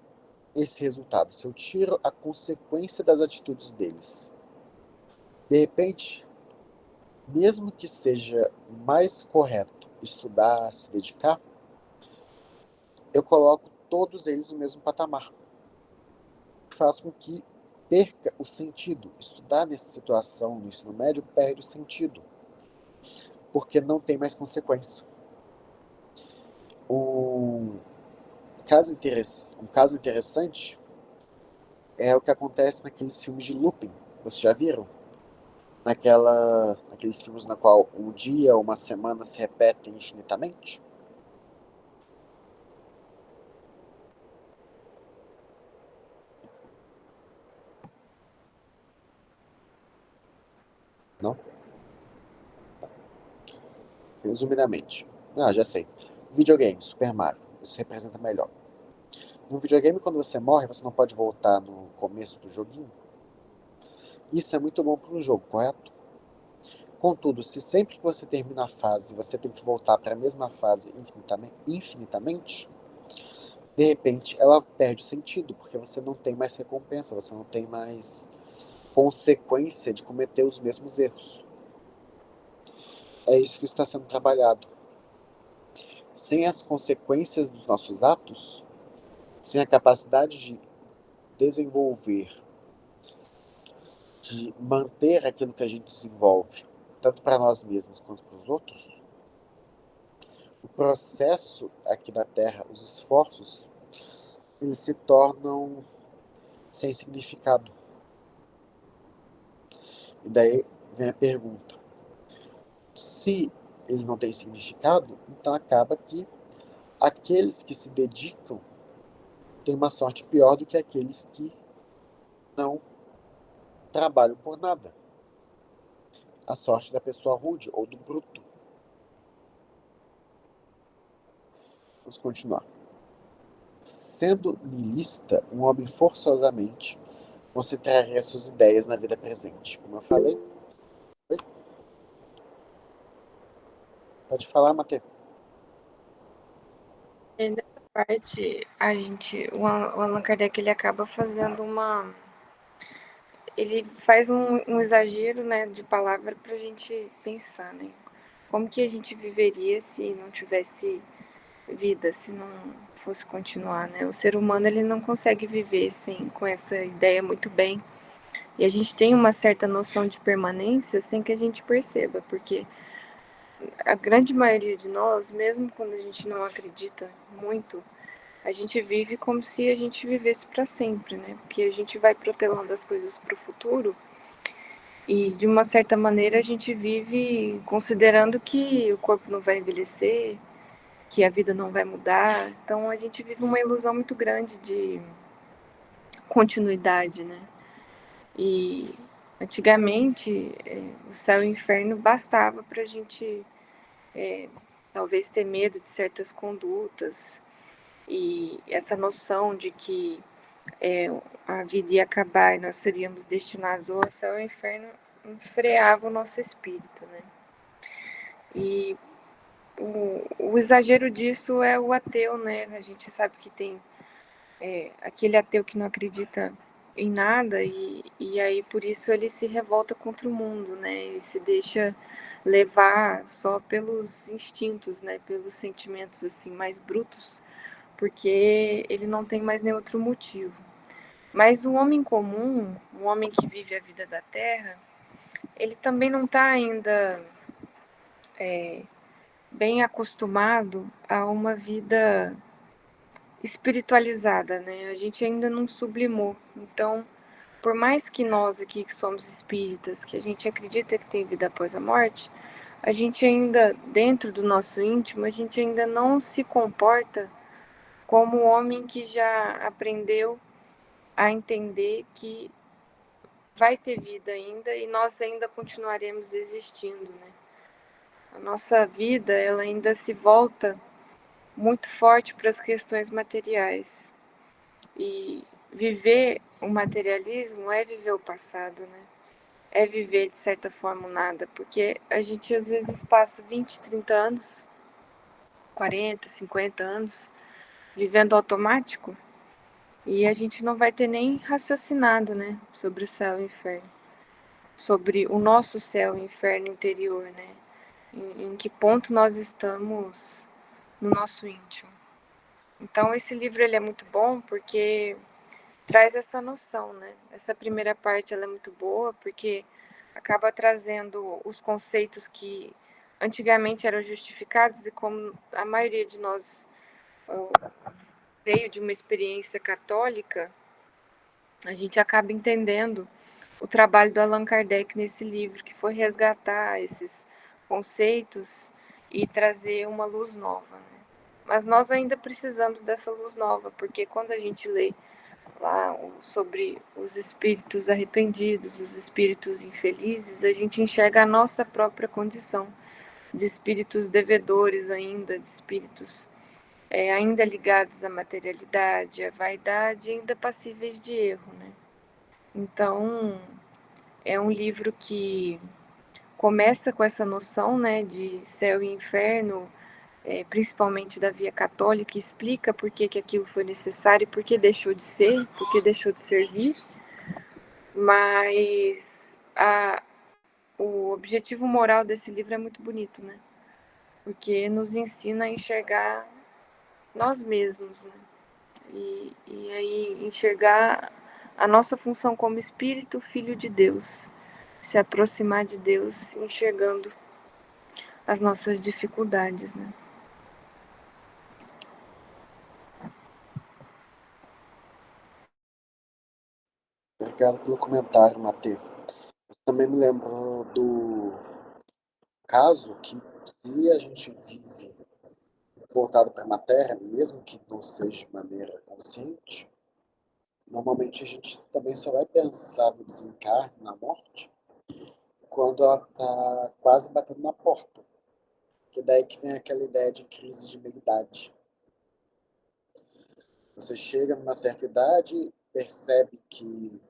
esse resultado, se eu tiro a consequência das atitudes deles, de repente, mesmo que seja mais correto estudar, se dedicar, eu coloco todos eles no mesmo patamar. Faz com que perca o sentido. Estudar nessa situação, no ensino médio, perde o sentido, porque não tem mais consequência. Um caso interessante é o que acontece naqueles filmes de looping. Vocês já viram? Naqueles filmes na qual um dia ou uma semana se repetem infinitamente? Não? Resumidamente. Já sei. Videogame, Super Mario. Isso representa melhor. No videogame, quando você morre, você não pode voltar no começo do joguinho. Isso é muito bom para um jogo, correto? Contudo, se sempre que você termina a fase, você tem que voltar para a mesma fase infinitamente, de repente ela perde o sentido, porque você não tem mais recompensa, você não tem mais consequência de cometer os mesmos erros. É isso que está sendo trabalhado. Sem as consequências dos nossos atos, sem a capacidade de desenvolver, de manter aquilo que a gente desenvolve, tanto para nós mesmos quanto para os outros, o processo aqui na Terra, os esforços, eles se tornam sem significado. E daí vem a pergunta: se eles não têm significado, então acaba que aqueles que se dedicam têm uma sorte pior do que aqueles que não trabalham por nada. A sorte da pessoa rude ou do bruto. Vamos continuar. Sendo niilista, um homem forçosamente concentraria suas ideias na vida presente. Como eu falei. Oi? Pode falar, Matheus. Nessa parte, o Allan Kardec, ele acaba fazendo ele faz um exagero, né, de palavra para a gente pensar, né? Como que a gente viveria se não tivesse vida, se não fosse continuar, né? O ser humano, ele não consegue viver com essa ideia muito bem. E a gente tem uma certa noção de permanência sem que a gente perceba, porque a grande maioria de nós, mesmo quando a gente não acredita muito, a gente vive como se a gente vivesse para sempre, né? Porque a gente vai protelando as coisas para o futuro e, de uma certa maneira, a gente vive considerando que o corpo não vai envelhecer, que a vida não vai mudar. Então, a gente vive uma ilusão muito grande de continuidade, né? E, antigamente, o céu e o inferno bastava para a gente, talvez, ter medo de certas condutas e essa noção de que a vida ia acabar e nós seríamos destinados ao céu e ao inferno, freava o nosso espírito, né? E o exagero disso é o ateu, né? A gente sabe que tem aquele ateu que não acredita em nada e aí por isso ele se revolta contra o mundo, né? E se deixa levar só pelos instintos, né? Pelos sentimentos assim mais brutos, porque ele não tem mais nenhum outro motivo. Mas o homem comum, o homem que vive a vida da terra, ele também não está ainda bem acostumado a uma vida espiritualizada, né? A gente ainda não sublimou. Então, por mais que nós aqui que somos espíritas, que a gente acredita que tem vida após a morte, a gente ainda, dentro do nosso íntimo, a gente ainda não se comporta como o homem que já aprendeu a entender que vai ter vida ainda e nós ainda continuaremos existindo, né? A nossa vida, ela ainda se volta muito forte para as questões materiais. E viver o materialismo é viver o passado, né? É viver, de certa forma, o nada, porque a gente às vezes passa 20, 30 anos, 40, 50 anos, vivendo automático, e a gente não vai ter nem raciocinado, né, sobre o céu e o inferno. sobre o nosso céu e inferno interior, né? Em que ponto nós estamos no nosso íntimo. Então, esse livro ele é muito bom porque traz essa noção, né? Essa primeira parte ela é muito boa porque acaba trazendo os conceitos que antigamente eram justificados e como a maioria de nós veio de uma experiência católica, a gente acaba entendendo o trabalho do Allan Kardec nesse livro, que foi resgatar esses conceitos e trazer uma luz nova, né? Mas nós ainda precisamos dessa luz nova, porque quando a gente lê lá sobre os espíritos arrependidos, os espíritos infelizes, a gente enxerga a nossa própria condição de espíritos devedores ainda, de espíritos ainda ligados à materialidade, à vaidade, ainda passíveis de erro, né? Então, é um livro que começa com essa noção, né, de céu e inferno, principalmente da via católica, explica por que aquilo foi necessário, por que deixou de ser, por que deixou de servir, mas o objetivo moral desse livro é muito bonito, né? Porque nos ensina a enxergar nós mesmos, né? E aí enxergar a nossa função como espírito filho de Deus, se aproximar de Deus enxergando as nossas dificuldades, né? Obrigado pelo comentário, Matheus. Eu também me lembro do caso que se a gente vive voltado para a matéria, mesmo que não seja de maneira consciente, normalmente a gente também só vai pensar no desencarne, na morte, quando ela está quase batendo na porta. Que daí que vem aquela ideia de crise de meia-idade. Você chega numa certa idade, percebe que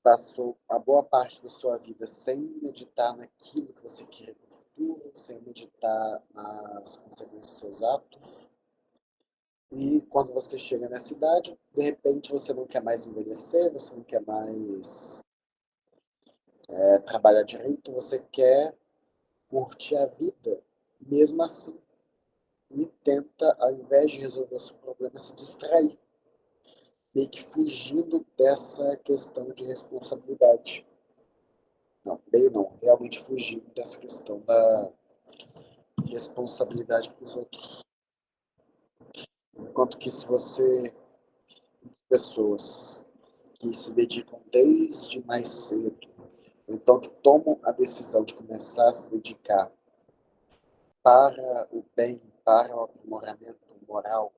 passou a boa parte da sua vida sem meditar naquilo que você queria para o futuro, sem meditar nas consequências dos seus atos. E quando você chega nessa idade, de repente você não quer mais envelhecer, você não quer mais trabalhar direito, você quer curtir a vida mesmo assim. E tenta, ao invés de resolver o seu problema, se distrair, meio que fugindo dessa questão de responsabilidade. Não, meio não, realmente fugindo dessa questão da responsabilidade para os outros. Enquanto que se você, pessoas que se dedicam desde mais cedo, então que tomam a decisão de começar a se dedicar para o bem, para o aprimoramento moral,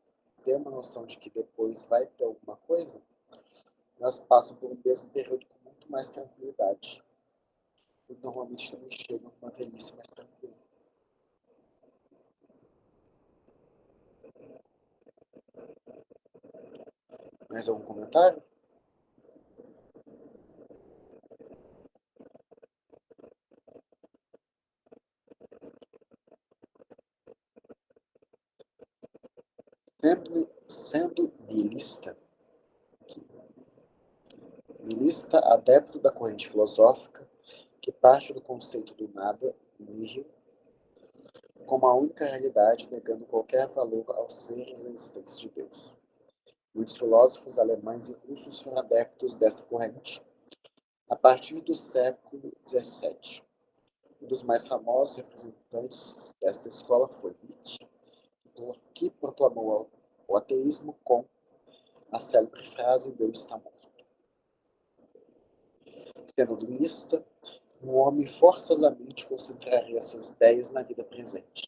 ter uma noção de que depois vai ter alguma coisa, elas passam por um mesmo período com muito mais tranquilidade. E normalmente também chegam numa velhice mais tranquila. Mais algum comentário? Sendo niilista adepto da corrente filosófica que parte do conceito do nada, nihil, como a única realidade, negando qualquer valor aos seres e existência de Deus. Muitos filósofos alemães e russos foram adeptos desta corrente a partir do século XVII. Um dos mais famosos representantes desta escola foi Nietzsche, que proclamou o ateísmo com a célebre frase Deus está morto. Sendo niilista, um homem forçosamente concentraria suas ideias na vida presente.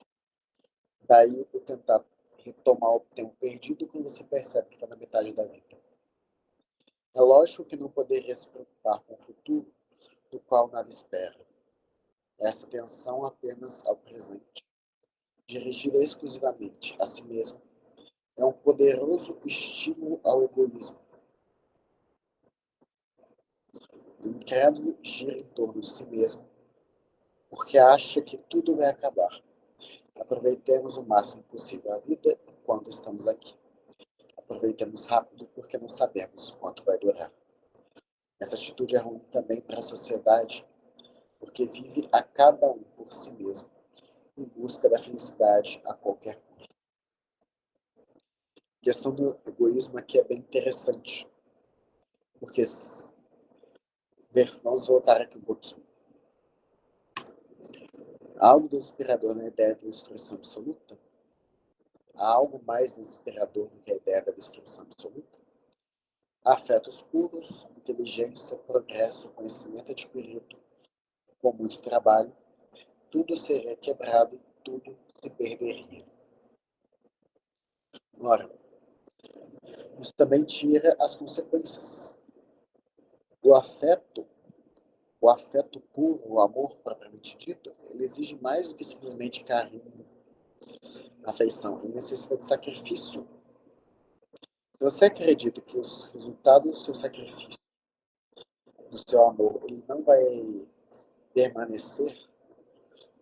Daí o tentar retomar o tempo perdido quando você percebe que está na metade da vida. É lógico que não poderia se preocupar com o futuro, do qual nada espera. Essa atenção apenas ao presente, dirigida exclusivamente a si mesmo, é um poderoso estímulo ao egoísmo. O incrédulo gira em torno de si mesmo, porque acha que tudo vai acabar. Aproveitemos o máximo possível a vida enquanto estamos aqui. Aproveitemos rápido porque não sabemos quanto vai durar. Essa atitude é ruim também para a sociedade, porque vive a cada um por si mesmo, em busca da felicidade a qualquer custo. A questão do egoísmo aqui é bem interessante, porque vamos voltar aqui um pouquinho. Há algo desesperador na ideia da destruição absoluta? Há algo mais desesperador do que a ideia da destruição absoluta? Há afetos puros, inteligência, progresso, conhecimento adquirido, com muito trabalho, tudo seria quebrado, tudo se perderia. Ora, isso também tira as consequências. O afeto, o afeto puro, o amor propriamente dito, ele exige mais do que simplesmente carinho, afeição. Ele necessita de sacrifício. Se você acredita que os resultados do seu sacrifício, do seu amor, ele não vai permanecer,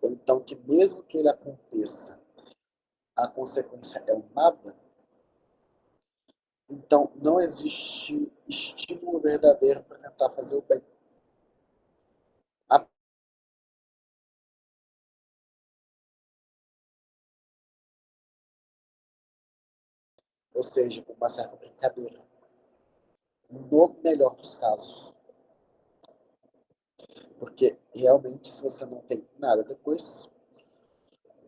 ou então que mesmo que ele aconteça, a consequência é o nada, então não existe estímulo verdadeiro para tentar fazer o bem. Ou seja, uma certa brincadeira. No melhor dos casos. Porque realmente, se você não tem nada depois,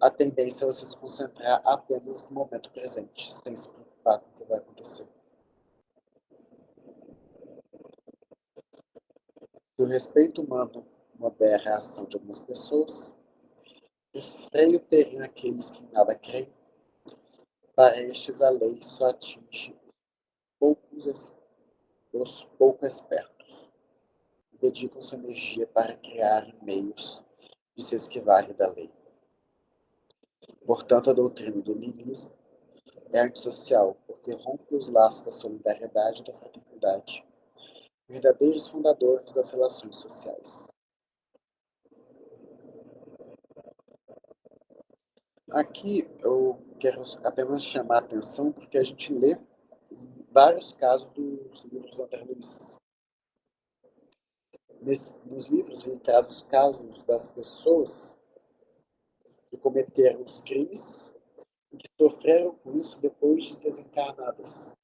a tendência é você se concentrar apenas no momento presente, sem se preocupar com o que vai acontecer. Se o respeito humano modera a ação de algumas pessoas, que freio teriam aqueles que em nada creem? Para estes, a lei só atinge os pouco espertos, e dedicam sua energia para criar meios de se esquivarem da lei. Portanto, a doutrina do niilismo é antissocial, porque rompe os laços da solidariedade e da fraternidade, verdadeiros fundadores das relações sociais. Aqui eu quero apenas chamar a atenção porque a gente lê vários casos dos livros do André Luiz. Nos livros ele traz os casos das pessoas que cometeram os crimes e que sofreram com isso depois de desencarnadas.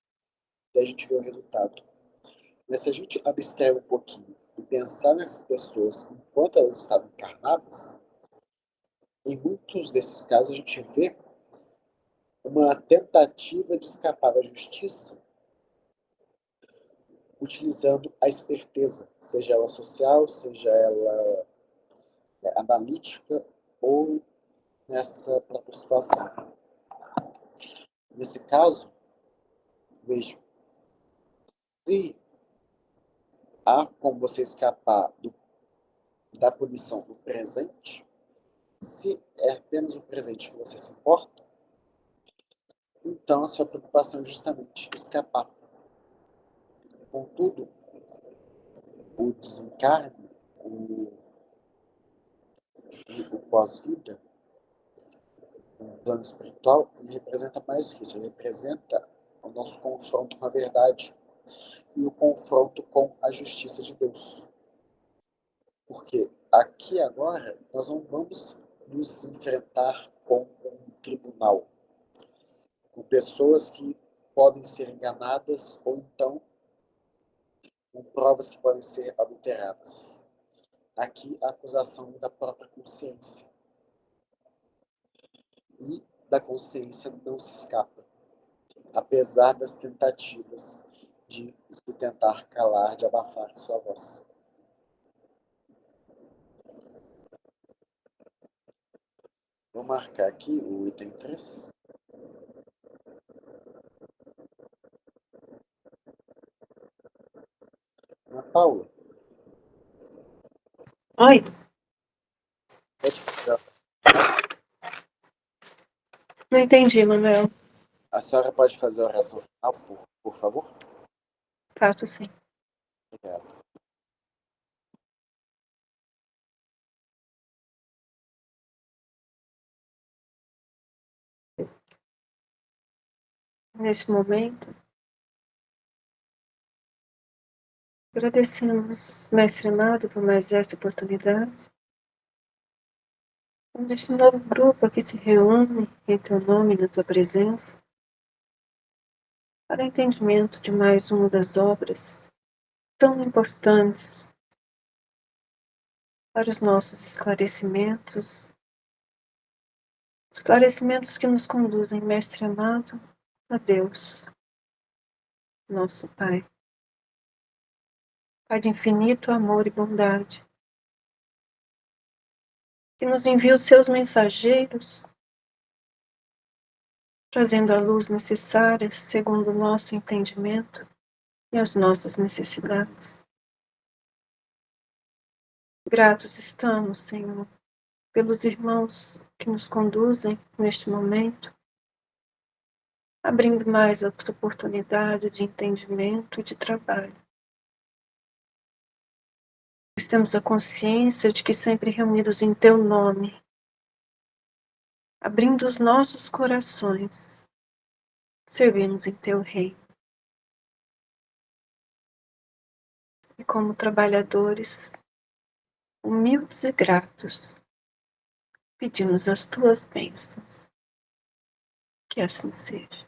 E a gente vê o resultado. Mas se a gente abstrair um pouquinho e pensar nessas pessoas enquanto elas estavam encarnadas, em muitos desses casos a gente vê uma tentativa de escapar da justiça utilizando a esperteza, seja ela social, seja ela analítica ou nessa própria situação. Nesse caso, vejo, se há como você escapar da punição no presente, se é apenas o presente que você se importa, então a sua preocupação é justamente escapar. Contudo, o desencarne, o pós-vida, o plano espiritual, ele representa mais que isso, ele representa o nosso confronto com a verdade e o confronto com a justiça de Deus. Porque aqui agora nós não vamos nos enfrentar com um tribunal, com pessoas que podem ser enganadas ou então com provas que podem ser adulteradas. Aqui a acusação da própria consciência. E da consciência não se escapa, apesar das tentativas de se tentar calar, de abafar sua voz. Vou marcar aqui o item 3. Ana Paula, Oi, pode fazer, não entendi, Manuel. a senhora pode fazer a oração final, por favor? Faço sim. Obrigado. Nesse momento, Agradecemos, Mestre amado, por mais essa oportunidade. Deste novo grupo aqui se reúne em teu nome e na tua presença para o entendimento de mais uma das obras tão importantes para os nossos esclarecimentos, esclarecimentos que nos conduzem, Mestre amado, a Deus, nosso Pai. Pai de infinito amor e bondade, que nos envia os seus mensageiros, trazendo a luz necessária segundo o nosso entendimento e as nossas necessidades. Gratos estamos, Senhor, pelos irmãos que nos conduzem neste momento, abrindo mais a oportunidade de entendimento e de trabalho. Temos a consciência de que sempre reunidos em Teu nome, abrindo os nossos corações, servimos em Teu reino. E como trabalhadores, humildes e gratos, pedimos as Tuas bênçãos. Que assim seja.